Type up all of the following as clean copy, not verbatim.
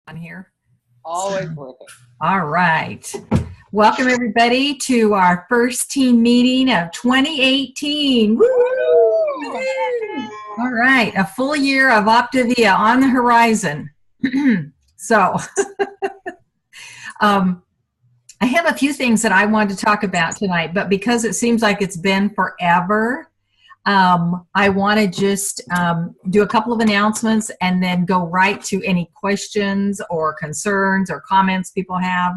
on here. Always worth it. All right. Welcome, everybody, to our first team meeting of 2018. Woo! All right. A full year of OPTA on the horizon. So, I have a few things that I wanted to talk about tonight, but because it seems like it's been forever, I want to just do a couple of announcements and then go right to any questions or concerns or comments people have,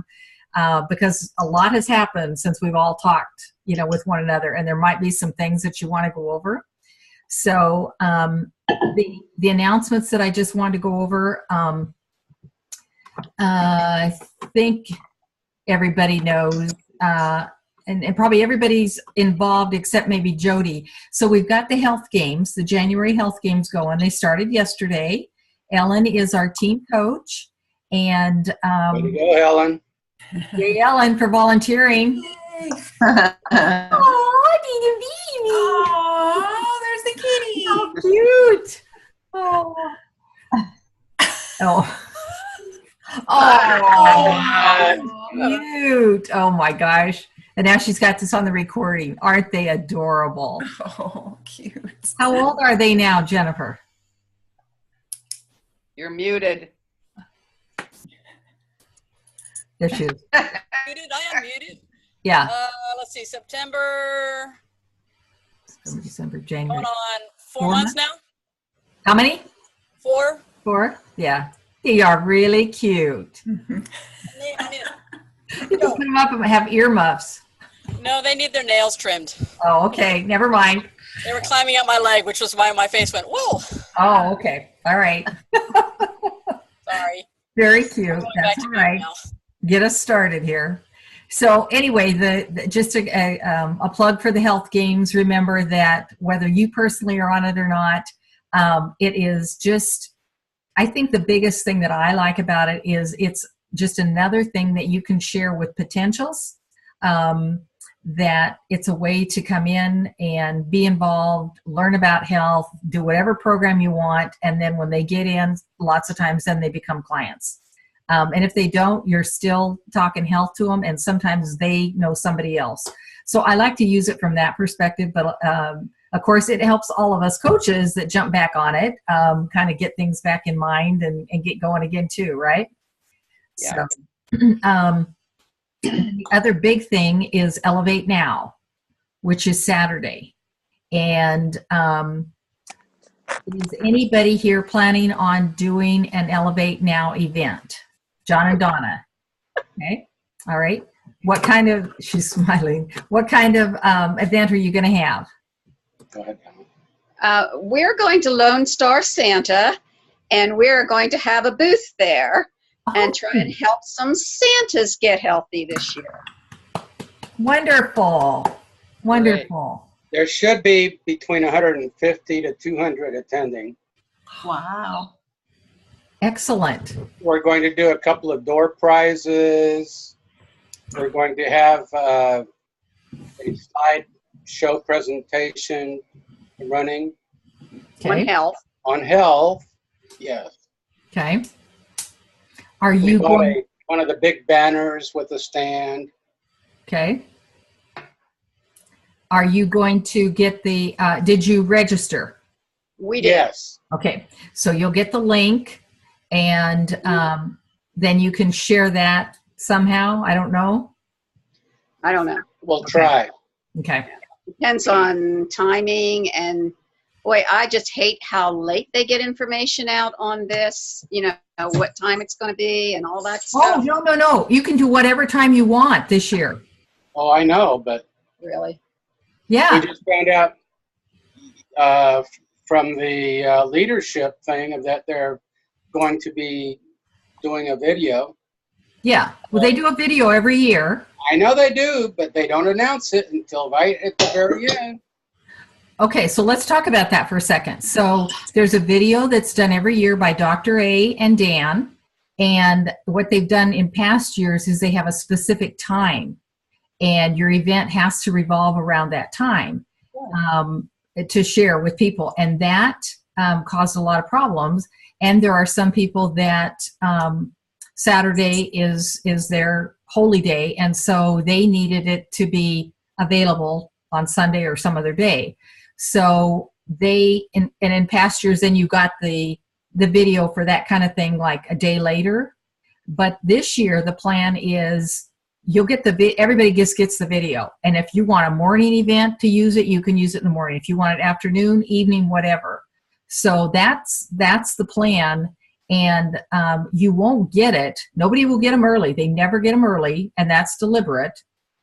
because a lot has happened since we've all talked, with one another, and there might be some things that you want to go over. So the announcements that I just wanted to go over, I think everybody knows, and probably everybody's involved except maybe Jody. So we've got the health games, the January health games going. They started yesterday. Ellen is our team coach. And way to go, Ellen. Yay, Ellen, for volunteering. Oh, there's the kitty. How cute. Oh. Oh, cute. Oh my gosh. And now she's got this on the recording. Aren't they adorable? Oh, cute. How old are they now, Jennifer? You're muted. There she is. Muted. I am muted. Yeah. Let's see, September, December, January. going on 4 months now? How many? 4. 4? Yeah. They are really cute. You just put them up and have earmuffs. No, they need their nails trimmed. Oh, okay. Never mind. They were climbing up my leg, which was why my face went, whoa. Oh, okay. All right. Sorry. Very cute. That's all right. Get us started here. So anyway, just a plug for the health games. Remember that whether you personally are on it or not, it is just, I think the biggest thing that I like about it is it's just another thing that you can share with potentials, that it's a way to come in and be involved, learn about health, do whatever program you want, and then when they get in, lots of times then they become clients. And if they don't, you're still talking health to them, and sometimes they know somebody else. So I like to use it from that perspective, but of course it helps all of us coaches that jump back on it, kind of get things back in mind and get going again too, right? Yeah. So, the other big thing is Elevate Now, which is Saturday. And is anybody here planning on doing an Elevate Now event? John and Donna. Okay. All right. What kind of, she's smiling, what kind of event are you going to have? Go ahead, Donna. We're going to Lone Star Santa, and we're going to have a booth there and try and help some Santas get healthy this year. Wonderful. Wonderful. There should be between 150 to 200 attending. Wow. Excellent. We're going to do a couple of door prizes. We're going to have a slide show presentation running Okay. On health. on health. Yes. Okay. Are We you bought going? one of the big banners with a stand. Okay. Are you going to get the, did you register? We did. Yes. Okay. So you'll get the link, and then you can share that somehow. I don't know. I don't know. We'll try. Okay. Depends on timing, and boy, I just hate how late they get information out on this, what time it's going to be and all that Oh, stuff. no. You can do whatever time you want this year. Oh, I know, but Really? Yeah. we just found out from the leadership thing that they're going to be doing a video. Yeah. Well, they do a video every year. I know they do, but they don't announce it until right at the very end. Okay, so let's talk about that for a second. So there's a video that's done every year by Dr. A and Dan, and what they've done in past years is they have a specific time, and your event has to revolve around that time to share with people, and that caused a lot of problems. And there are some people that Saturday is their holy day, and so they needed it to be available on Sunday or some other day. So they, and in past years, then you got the video for that kind of thing like a day later. But this year, the plan is you'll get everybody gets the video. And if you want a morning event to use it, you can use it in the morning. If you want it afternoon, evening, whatever. So that's the plan. And you won't get it. Nobody will get them early. They never get them early, and that's deliberate.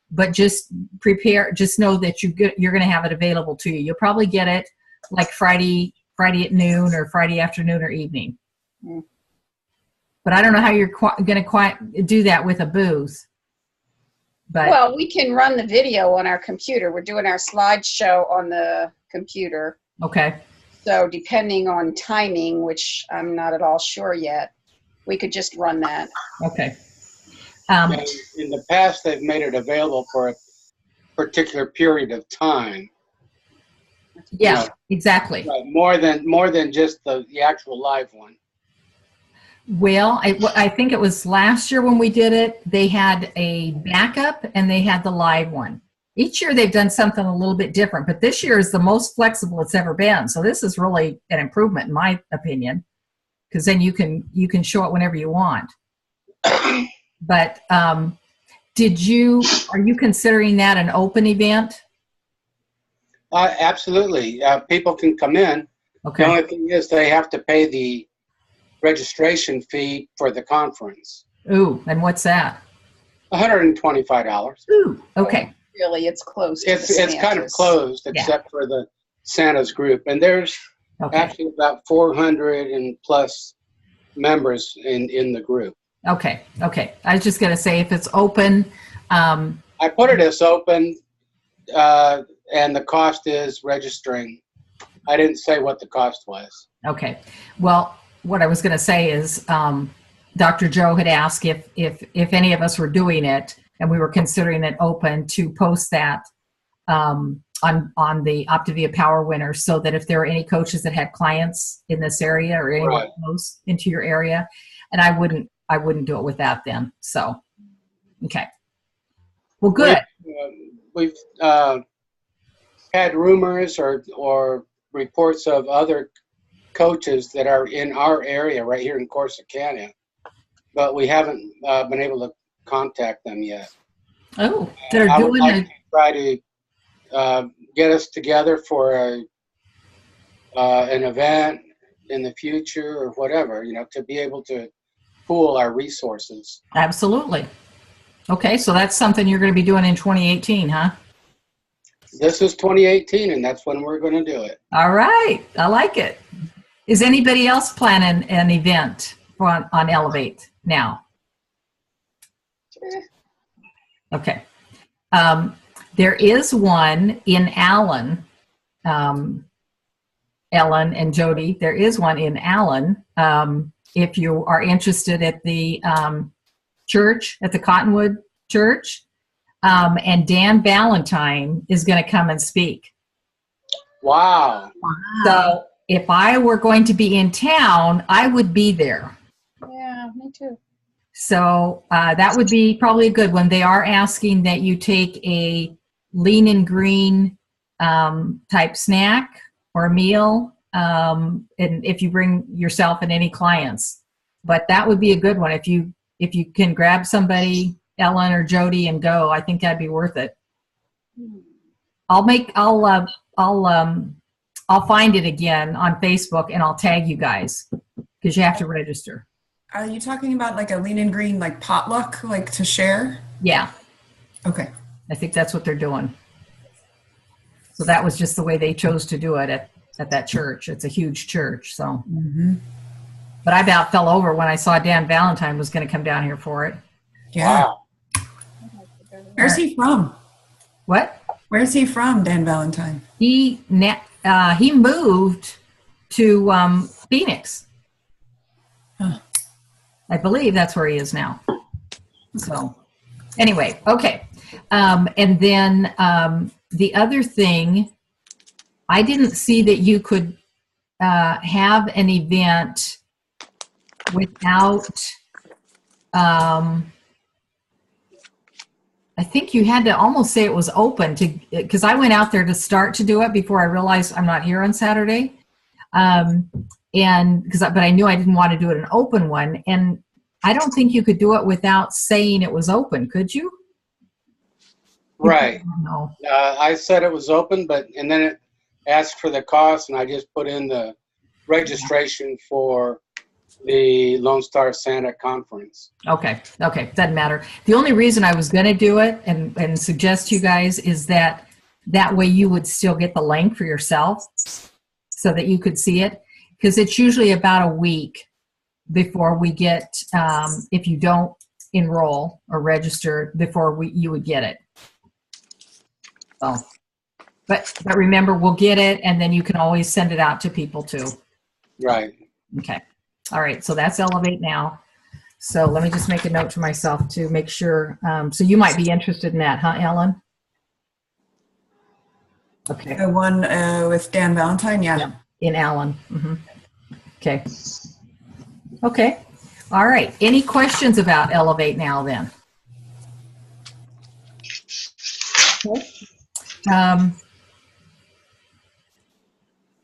But just prepare. Just know that you're going to have it available to you. You'll probably get it like Friday at noon or Friday afternoon or evening. Mm. But I don't know how you're going to do that with a booth. But well, we can run the video on our computer. We're doing our slideshow on the computer. Okay. So depending on timing, which I'm not at all sure yet, we could just run that. Okay. In the past, they've made it available for a particular period of time. Yeah, exactly. Right. More than just the actual live one. Well, I think it was last year when we did it, they had a backup and they had the live one. Each year they've done something a little bit different, but this year is the most flexible it's ever been. So this is really an improvement in my opinion, because then you can show it whenever you want. But are you considering that an open event? Absolutely. People can come in. Okay. The only thing is they have to pay the registration fee for the conference. Ooh, and what's that? $125. Ooh, okay. Really, it's closed. It's kind of closed except for the Santa's group. And there's actually about 400 and plus members in the group. Okay. I was just going to say if it's open. I put it as open, and the cost is registering. I didn't say what the cost was. Okay. Well, what I was going to say is Dr. Joe had asked if any of us were doing it and we were considering it open to post that on the OPTA Power Winner, so that if there are any coaches that had clients in this area or anyone close into your area, and I wouldn't do it without them. So, okay. Well, good. We've had rumors or reports of other coaches that are in our area right here in Corsicana, but we haven't been able to contact them yet. Oh, they're I doing would like to try to get us together for an event in the future or whatever, to be able to pool our resources. Absolutely. Okay, so that's something you're going to be doing in 2018, huh? This is 2018, and that's when we're going to do it. All right. I like it. Is anybody else planning an event on Elevate now? Okay. There is one in Allen. Ellen and Jody, there is one in Allen. If you are interested at the church, at the Cottonwood Church, and Dan Valentine is going to come and speak. Wow. So if I were going to be in town, I would be there. Yeah, me too. So that would be probably a good one. They are asking that you take a lean and green type snack or a meal, and if you bring yourself and any clients. But that would be a good one if you can grab somebody, Ellen or Jody, and go. I think that'd be worth it. I'll find it again on Facebook and I'll tag you guys because you have to register. Are you talking about like a lean and green, like potluck, like to share? Yeah. Okay. I think that's what they're doing. So that was just the way they chose to do it at that church. It's a huge church. So, But I about fell over when I saw Dan Valentine was going to come down here for it. Yeah. Wow. Where's he from? What? Where's he from, Dan Valentine? He moved to Phoenix. Huh. I believe that's where he is now. So anyway, okay. And then the other thing, I didn't see that you could have an event without I think you had to almost say it was open because I went out there to start to do it before I realized I'm not here on Saturday. But I knew I didn't want to do it an open one. And I don't think you could do it without saying it was open. Could you? Right. No. I said it was open, and then it asked for the cost, and I just put in the registration for the Lone Star Santa conference. Okay. Doesn't matter. The only reason I was going to do it and suggest to you guys is that way you would still get the link for yourself so that you could see it. Because it's usually about a week before we get, if you don't enroll or register, before you would get it. So, but remember, we'll get it, and then you can always send it out to people too. Right. Okay. All right. So that's Elevate Now. So let me just make a note to myself to make sure. So you might be interested in that, huh, Ellen? Okay. The one with Dan Valentine, yeah. In Allen. Mm-hmm. Okay. Okay. All right. Any questions about Elevate Now then? Okay.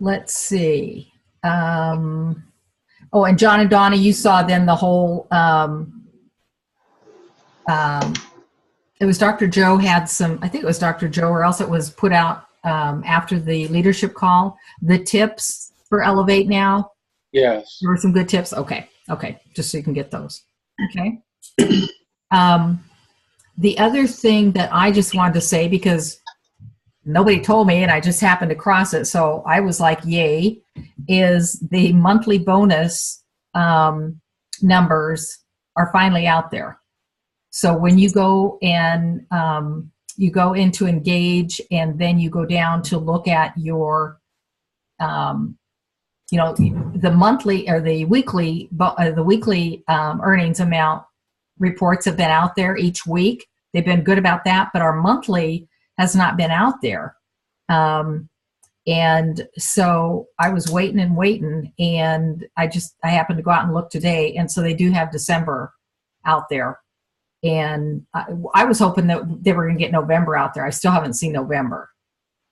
Let's see. Oh, and John and Donna, you saw then the whole, it was Dr. Joe had some, I think it was Dr. Joe, or else it was put out after the leadership call, the tips for Elevate Now. Yes. There were some good tips. Okay. Just so you can get those. Okay. The other thing that I just wanted to say, because nobody told me and I just happened to cross it, so I was like, yay, is the monthly bonus numbers are finally out there. So when you go and you go into Engage, and then you go down to look at your the monthly or the weekly earnings amount reports have been out there each week. They've been good about that, but our monthly has not been out there. And so I was waiting, and I happened to go out and look today. And so they do have December out there. And I was hoping that they were going to get November out there. I still haven't seen November.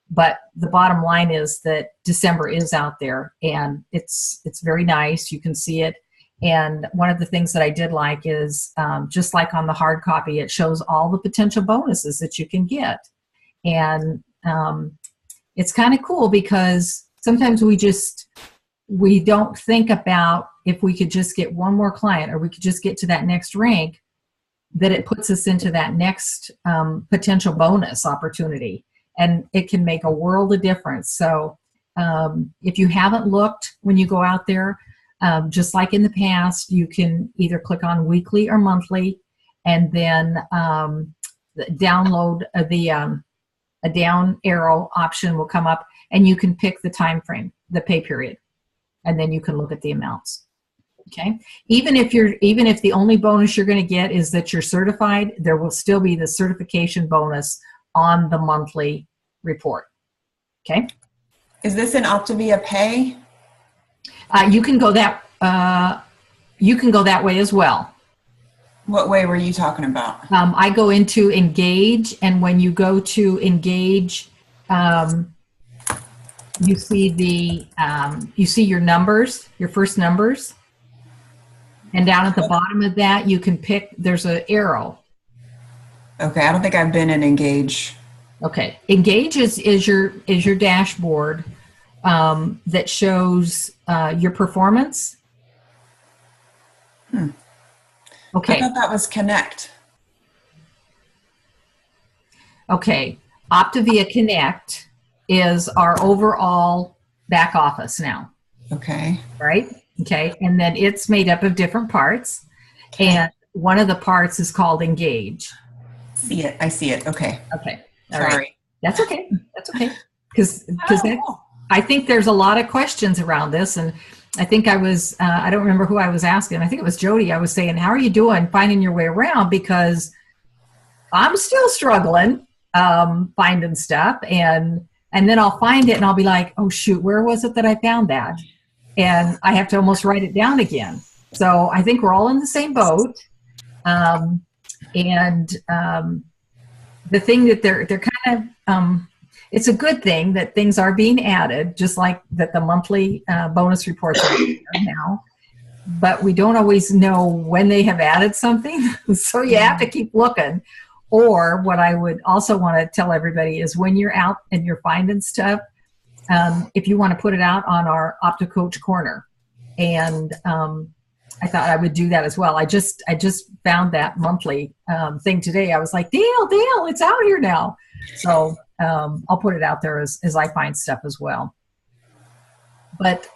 But the bottom line is that December is out there, and it's very nice. You can see it. And one of the things that I did like is just like on the hard copy, it shows all the potential bonuses that you can get. And it's kind of cool because sometimes we don't think about if we could just get one more client or we could just get to that next rank, that it puts us into that next potential bonus opportunity. And it can make a world of difference. So if you haven't looked when you go out there, just like in the past, you can either click on weekly or monthly, and then download a down arrow option will come up, and you can pick the time frame, the pay period, and then you can look at the amounts. Okay. Even if the only bonus you're going to get is that you're certified, there will still be the certification bonus on the monthly report. Okay. Is this an OPTA pay? You can go that way as well. What way were you talking about? I go into Engage, and when you go to Engage, you see your numbers, your first numbers, and down at the bottom of that, you can pick. There's an arrow. Okay, I don't think I've been in Engage. Okay, Engage is your dashboard that shows your performance. Okay. I thought that was Connect. Okay, OPTA Connect is our overall back office now. Okay. Right? Okay, and then it's made up of different parts, and one of the parts is called Engage. I see it. Okay. Okay. All Sorry. right. That's okay. Because I think there's a lot of questions around this, and I think I don't remember who I was asking. I think it was Jody. I was saying, how are you doing finding your way around? Because I'm still struggling finding stuff, and then I'll find it and I'll be like, oh shoot, where was it that I found that? And I have to almost write it down again. So I think we're all in the same boat. The thing that they're kind of, it's a good thing that things are being added, just like that the monthly bonus reports are there now. But we don't always know when they have added something, so you have to keep looking. Or what I would also want to tell everybody is when you're out and you're finding stuff, if you want to put it out on our OPTA Coach Corner. And I thought I would do that as well. I just found that monthly thing today. I was like, Dale, it's out here now. So I'll put it out there as I find stuff as well. But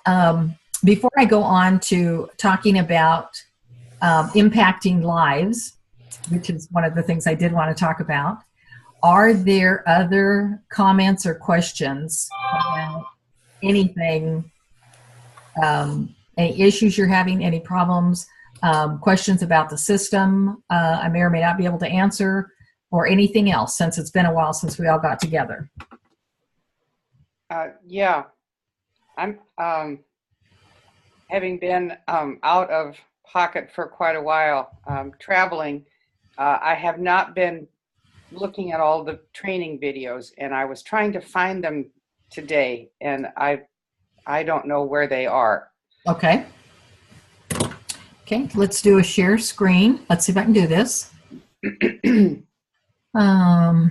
before I go on to talking about impacting lives, which is one of the things I did want to talk about, are there other comments or questions about anything, any issues you're having, any problems, questions about the system I may or may not be able to answer, or anything else, since it's been a while since we all got together? Yeah, I'm having been out of pocket for quite a while, traveling. I have not been looking at all the training videos, and I was trying to find them today, and I don't know where they are. Okay. Okay, let's do a share screen. Let's see if I can do this. I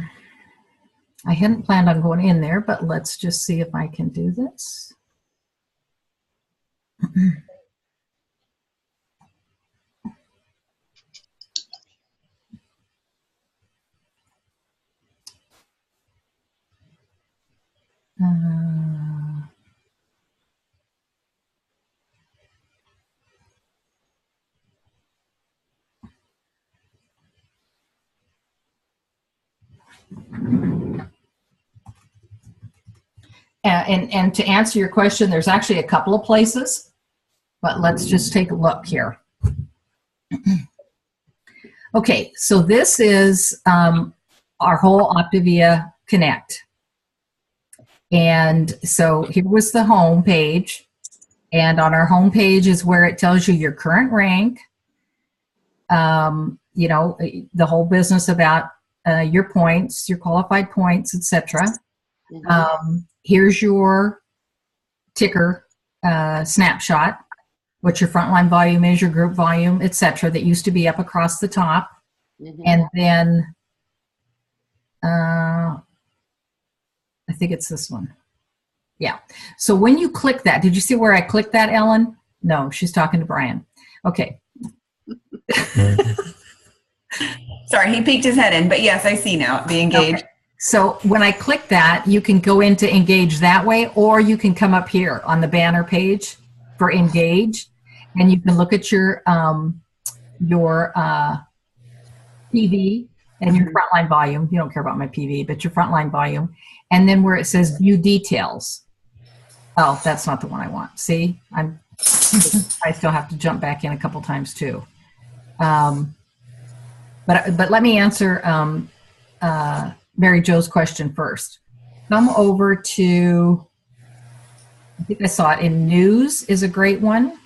hadn't planned on going in there, but let's just see if I can do this. And to answer your question, there's actually a couple of places, but let's just take a look here. Okay, so this is our whole OPTAVIA Connect. And so here was the home page. And on our home page is where it tells you your current rank, you know, the whole business about your points, your qualified points, etc. Here's your ticker snapshot, what your frontline volume is, your group volume, etc. that used to be up across the top. And then I think it's this one. Yeah. So when you click that, did you see where I clicked that, Ellen? No, she's talking to Brian. Okay. Sorry, he peeked his head in, but yes, I see now the engage. Okay. So when I click that, you can go into engage that way, or you can come up here on the banner page for engage, and you can look at your PV and your frontline volume. You don't care about my PV, but your frontline volume. And then where it says view details. Oh, that's not the one I want. See, I still have to jump back in a couple times too. But let me answer Mary Jo's question first. Come over to, I think I saw it in news is a great one.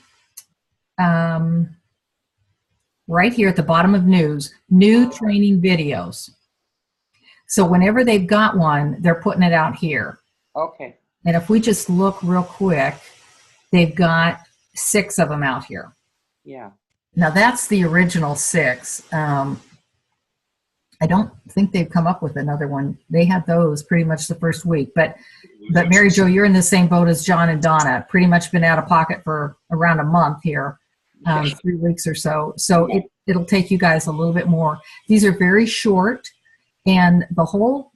Right here at the bottom of news, new training videos. So whenever they've got one, they're putting it out here. Okay. And if we just look real quick, they've got 6 of them out here. Yeah. Now that's the original 6. I don't think they've come up with another one. They had those pretty much the first week. But Mary Jo, you're in the same boat as John and Donna. Pretty much been out of pocket for around a month here, 3 weeks or so. So it'll take you guys a little bit more. These are very short. And the whole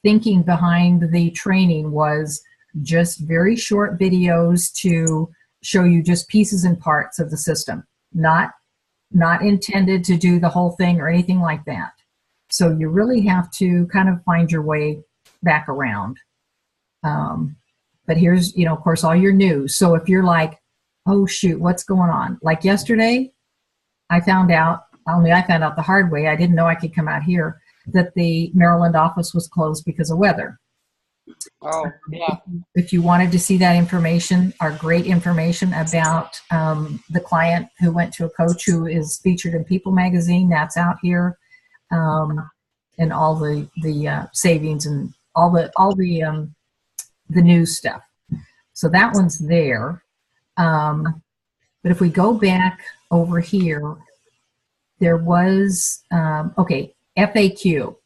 thinking behind the training was just very short videos to show you just pieces and parts of the system, not intended to do the whole thing or anything like that. So you really have to kind of find your way back around. But here's, you know, of course, all your news. So if you're like, oh, shoot, what's going on? Like yesterday, I found out the hard way. I didn't know I could come out here, that the Maryland office was closed because of weather. Oh, yeah. If you wanted to see that information, our great information about the client who went to a coach who is featured in People magazine, that's out here, and all the savings and all the news stuff. So that one's there. But if we go back over here, there was okay, FAQ.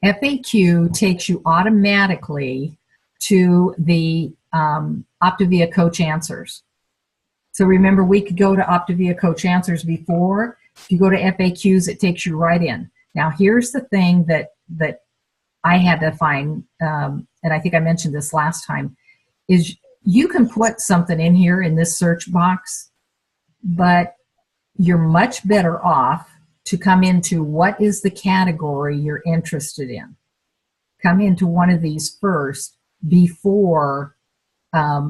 FAQ takes you automatically to the OPTAVIA Coach Answers. So remember, we could go to OPTAVIA Coach Answers before. If you go to FAQs, it takes you right in. Now, here's the thing that I had to find, and I think I mentioned this last time, is you can put something in here in this search box, but you're much better off to come into what is the category you're interested in. Come into one of these first before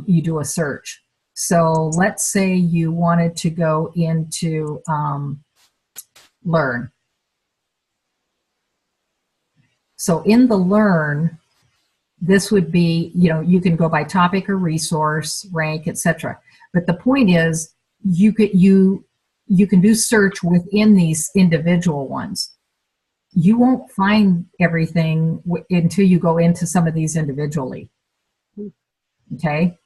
you do a search. So let's say you wanted to go into Learn. So in the Learn, this would be, you can go by topic or resource, rank, etc. But the point is, you can do search within these individual ones. You won't find everything until you go into some of these individually. Okay?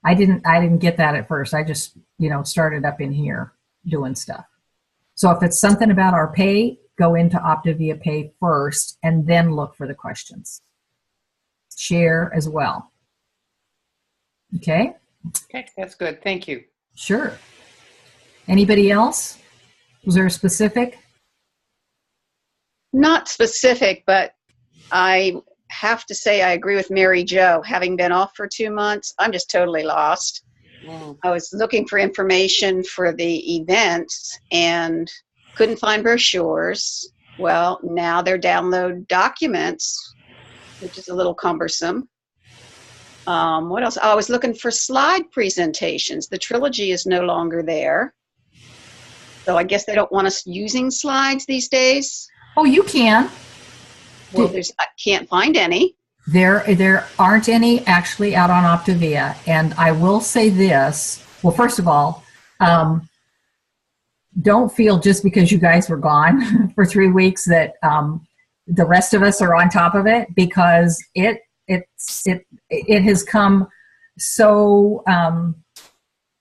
I didn't get that at first. I just, started up in here doing stuff. So if it's something about our pay, go into OPTAVIA Pay first and then look for the questions. Share as well. Okay? Okay, that's good. Thank you. Sure. Anybody else? Was there a specific? Not specific, but I have to say I agree with Mary Jo. Having been off for 2 months, I'm just totally lost. I was looking for information for the events and couldn't find brochures. Well, now they're download documents, which is a little cumbersome. What else? I was looking for slide presentations. The trilogy is no longer there. So I guess they don't want us using slides these days. Oh, you can. Well, I can't find any. There aren't any actually out on OPTAVIA. And I will say this. Well, first of all, don't feel just because you guys were gone for 3 weeks that the rest of us are on top of it, because it has come so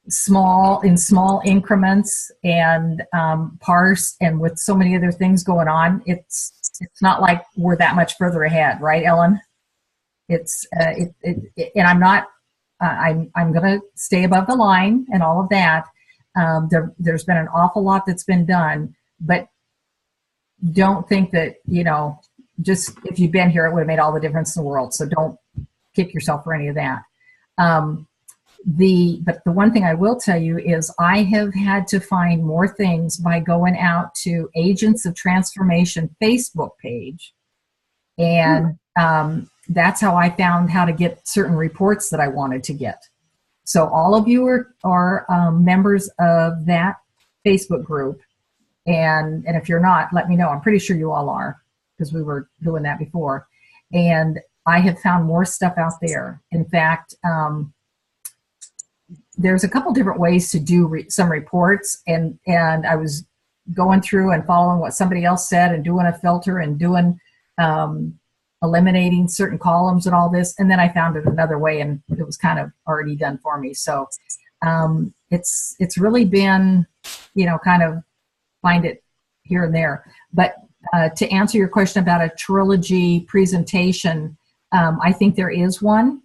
small increments and parsed, and with so many other things going on, it's not like we're that much further ahead, right, Ellen? And I'm not. I'm going to stay above the line and all of that. There's been an awful lot that's been done, but don't think that just if you've been here, it would have made all the difference in the world. So don't kick yourself for any of that. But the one thing I will tell you is I have had to find more things by going out to Agents of Transformation Facebook page. And that's how I found how to get certain reports that I wanted to get. So all of you are members of that Facebook group. And if you're not, let me know. I'm pretty sure you all are, because we were doing that before. And I have found more stuff out there. In fact, there's a couple different ways to do some reports, and I was going through and following what somebody else said and doing a filter and doing eliminating certain columns and all this, and then I found it another way, and it was kind of already done for me. So it's really been, kind of find it here and there. But to answer your question about a trilogy presentation, I think there is one.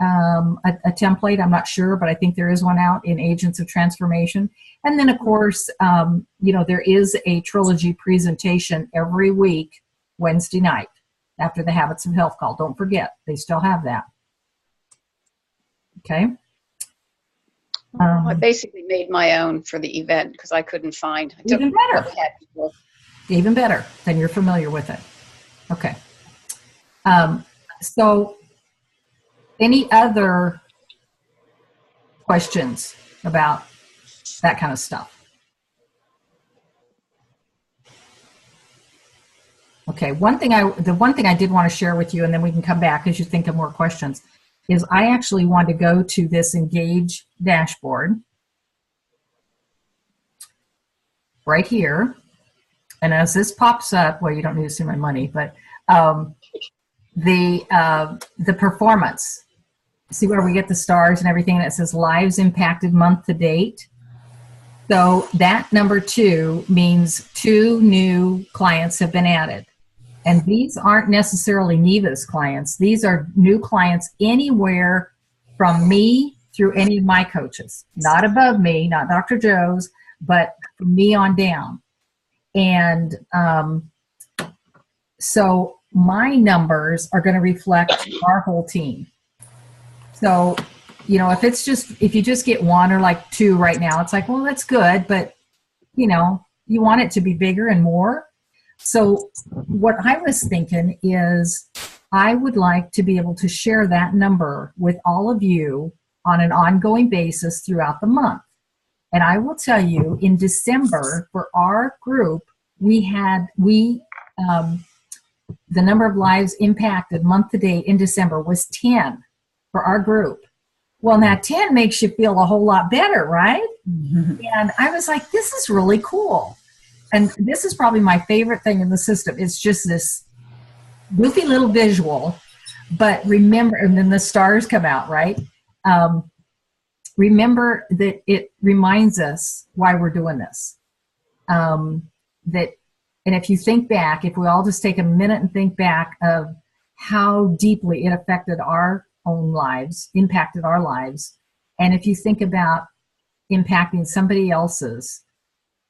A template, I'm not sure, but I think there is one out in Agents of Transformation. And then, of course, there is a trilogy presentation every week, Wednesday night, after the Habits of Health call. Don't forget, they still have that. Okay. I basically made my own for the event because I couldn't find. Even better. Even better. Then you're familiar with it. Okay. So any other questions about that kind of stuff? Okay, the one thing I did want to share with you, and then we can come back as you think of more questions, is I actually want to go to this Engage dashboard right here. And as this pops up, well, you don't need to see my money, but the performance, see where we get the stars and everything, and it says lives impacted month to date. So that number 2 means 2 new clients have been added. And these aren't necessarily Neva's clients. These are new clients anywhere from me through any of my coaches. Not above me, not Dr. Joe's, but from me on down. And so my numbers are going to reflect our whole team. So, you know, if you just get 1 or like 2 right now, it's like, well, that's good, but you know, you want it to be bigger and more. So what I was thinking is I would like to be able to share that number with all of you on an ongoing basis throughout the month. And I will tell you, in December, for our group, the number of lives impacted month to date in December was 10 for our group. Well, now 10 makes you feel a whole lot better, right? Mm-hmm. And I was like, this is really cool. And this is probably my favorite thing in the system. It's just this goofy little visual, but remember, and then the stars come out, right? Remember that it reminds us why we're doing this. And if you think back, if we all just take a minute and think back of how deeply it affected our own lives, impacted our lives, and if you think about impacting somebody else's,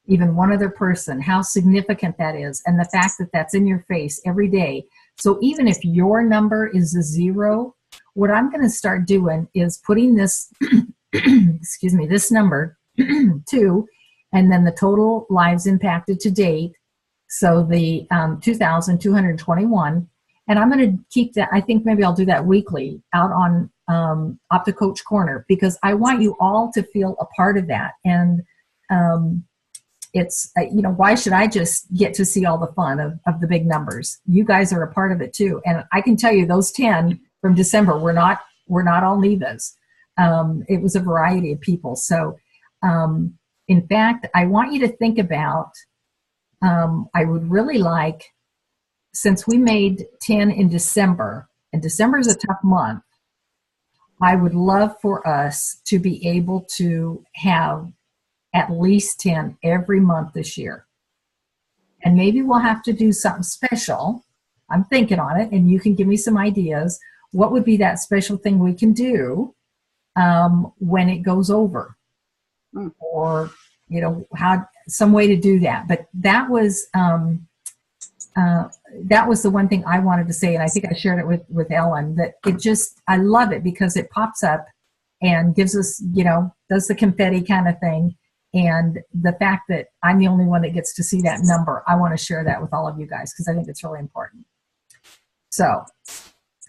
even one other person, how significant that is, and the fact that that's in your face every day. So even if your number is a 0, what I'm going to start doing is putting this, excuse me, this number 2, and then the total lives impacted to date. So the 2,221, and I'm going to keep that. I think maybe I'll do that weekly out on OPTA Coach Corner, because I want you all to feel a part of that. And it's, you know, why should I just get to see all the fun of the big numbers? You guys are a part of it too. And I can tell you those 10 from December were not all Neva's. It was a variety of people. So in fact, I want you to think about, I would really like, since we made 10 in December, and December is a tough month, I would love for us to be able to have at least 10 every month this year. And maybe we'll have to do something special. I'm thinking on it, and you can give me some ideas. What would be that special thing we can do when it goes over? Or, you know, some way to do that. But that was the one thing I wanted to say, and I think I shared it with Ellen, that I love it because it pops up and gives us, you know, does the confetti kind of thing. And the fact that I'm the only one that gets to see that number, I want to share that with all of you guys because I think it's really important. So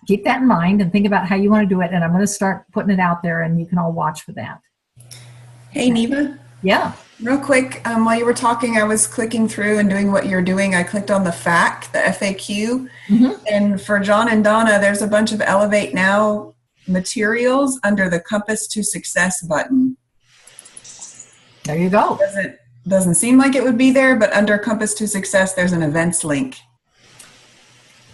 keep that in mind and think about how you want to do it. And I'm going to start putting it out there, and you can all watch for that. Hey, Neva. Yeah. Real quick, while you were talking, I was clicking through and doing what you're doing. I clicked on the FAQ, the FAQ. Mm-hmm. And for John and Donna, there's a bunch of Elevate Now materials under the Compass to Success button. There you go. Doesn't seem like it would be there, but under Compass to Success, there's an events link.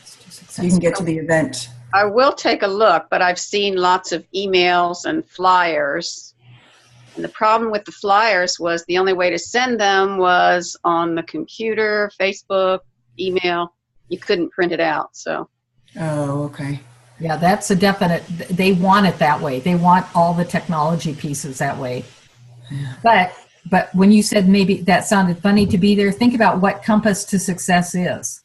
So you can get to the event. I will take a look, but I've seen lots of emails and flyers. And the problem with the flyers was the only way to send them was on the computer, Facebook, email. You couldn't print it out, so. Oh, okay. Yeah, that's a definite, they want it that way. They want all the technology pieces that way. Yeah. But when you said maybe that sounded funny to be there, think about what Compass to Success is.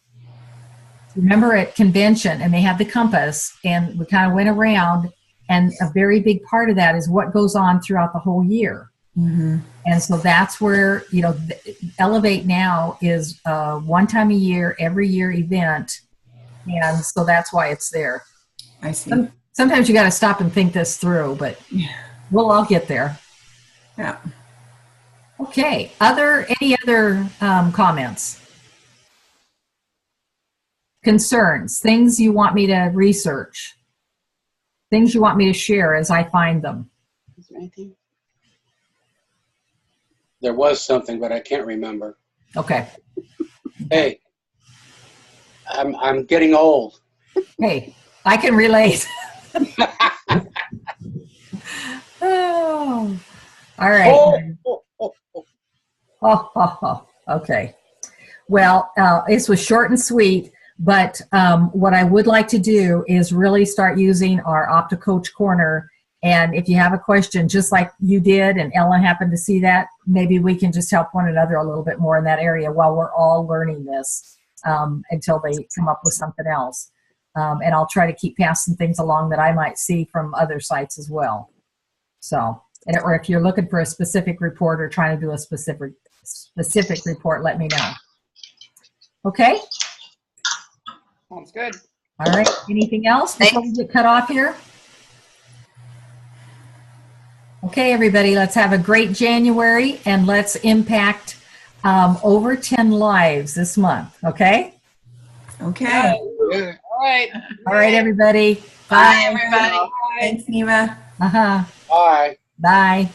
Remember at convention, and they had the compass, and we kind of went around, and a very big part of that is what goes on throughout the whole year. Mm-hmm. And so that's where, you know, Elevate Now is a one time a year, every year event. And so that's why it's there. I see. Sometimes you got to stop and think this through, but we'll all get there. Yeah. Okay. Any other comments? concerns, things you want me to research, things you want me to share as I find them. Is there anything? There was something, but I can't remember. Okay. Hey, I'm getting old. Hey, I can relate. Oh, all right. Okay. Well, this was short and sweet, but what I would like to do is really start using our OPTA Coach Corner. And if you have a question, just like you did, and Ellen happened to see that, maybe we can just help one another a little bit more in that area while we're all learning this until they come up with something else. And I'll try to keep passing things along that I might see from other sites as well. So, or if you're looking for a specific report or trying to do a specific report, let me know. Okay? Sounds good. All right. Anything else before we get cut off here? Okay, everybody, let's have a great January, and let's impact over 10 lives this month, okay? Okay. Yeah. All right. All right, everybody. Bye, everybody. Thanks, Neva. Uh-huh. Bye. Bye.